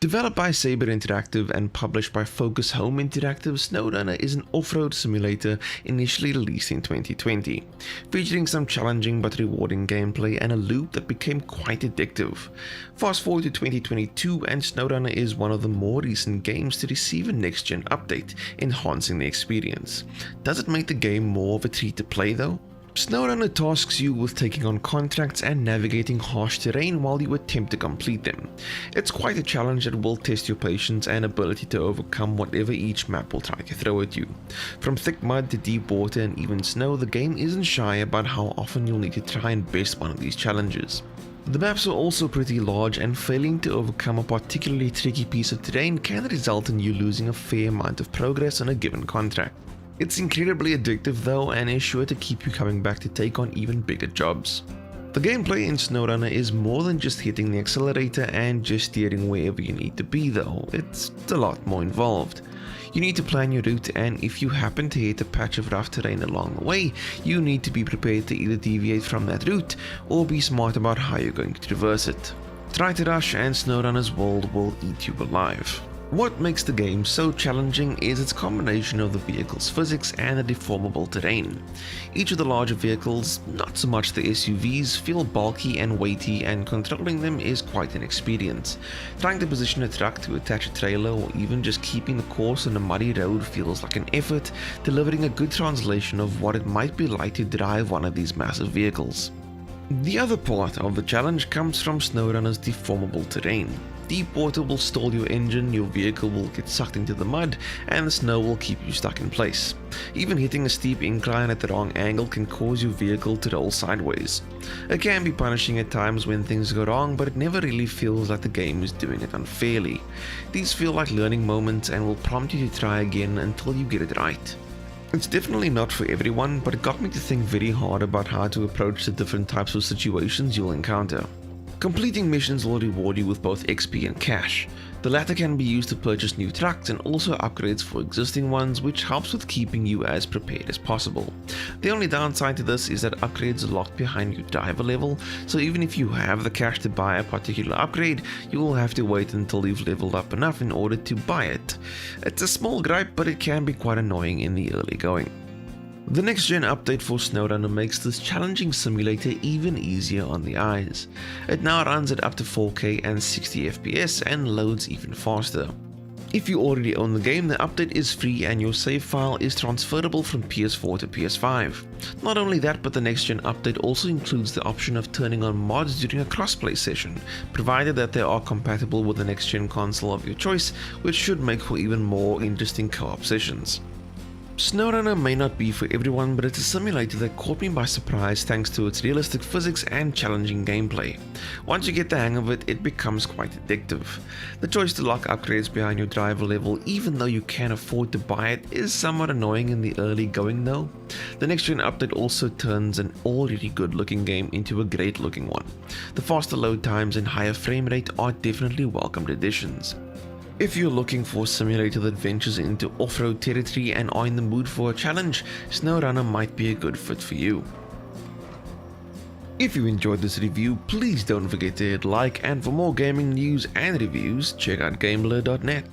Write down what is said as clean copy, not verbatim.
Developed by Saber Interactive and published by Focus Home Interactive, Snowrunner is an off-road simulator initially released in 2020, featuring some challenging but rewarding gameplay and a loop that became quite addictive. Fast forward to 2022 and Snowrunner is one of the more recent games to receive a next-gen update, enhancing the experience. Does it make the game more of a treat to play though? Snowrunner tasks you with taking on contracts and navigating harsh terrain while you attempt to complete them. It's quite a challenge that will test your patience and ability to overcome whatever each map will try to throw at you. From thick mud to deep water and even snow, the game isn't shy about how often you'll need to try and best one of these challenges. The maps are also pretty large, and failing to overcome a particularly tricky piece of terrain can result in you losing a fair amount of progress on a given contract. It's incredibly addictive though, and is sure to keep you coming back to take on even bigger jobs. The gameplay in Snowrunner is more than just hitting the accelerator and just steering wherever you need to be though. It's a lot more involved. You need to plan your route, and if you happen to hit a patch of rough terrain along the way, you need to be prepared to either deviate from that route or be smart about how you're going to traverse it. Try to rush and Snowrunner's world will eat you alive. What makes the game so challenging is its combination of the vehicle's physics and the deformable terrain. Each of the larger vehicles, not so much the SUVs, feel bulky and weighty, and controlling them is quite an experience. Trying to position a truck to attach a trailer or even just keeping the course on a muddy road feels like an effort, delivering a good translation of what it might be like to drive one of these massive vehicles. The other part of the challenge comes from Snowrunner's deformable terrain. Deep water will stall your engine, your vehicle will get sucked into the mud, and the snow will keep you stuck in place. Even hitting a steep incline at the wrong angle can cause your vehicle to roll sideways. It can be punishing at times when things go wrong, but it never really feels like the game is doing it unfairly. These feel like learning moments and will prompt you to try again until you get it right. It's definitely not for everyone, but it got me to think very hard about how to approach the different types of situations you'll encounter. Completing missions will reward you with both XP and cash. The latter can be used to purchase new trucks and also upgrades for existing ones, which helps with keeping you as prepared as possible. The only downside to this is that upgrades are locked behind your driver level, so even if you have the cash to buy a particular upgrade, you will have to wait until you've leveled up enough in order to buy it. It's a small gripe, but it can be quite annoying in the early going. The next-gen update for Snowrunner makes this challenging simulator even easier on the eyes. It now runs at up to 4K and 60 FPS and loads even faster. If you already own the game, the update is free and your save file is transferable from PS4 to PS5. Not only that, but the next-gen update also includes the option of turning on mods during a crossplay session, provided that they are compatible with the next-gen console of your choice, which should make for even more interesting co-op sessions. Snowrunner may not be for everyone, but it's a simulator that caught me by surprise thanks to its realistic physics and challenging gameplay. Once you get the hang of it, it becomes quite addictive. The choice to lock upgrades behind your driver level, even though you can afford to buy it, is somewhat annoying in the early going though. The next gen update also turns an already good looking game into a great looking one. The faster load times and higher frame rate are definitely welcomed additions. If you're looking for a simulator that ventures into off-road territory and are in the mood for a challenge, Snowrunner might be a good fit for you. If you enjoyed this review, please don't forget to hit like, and for more gaming news and reviews, check out Gameblur.net.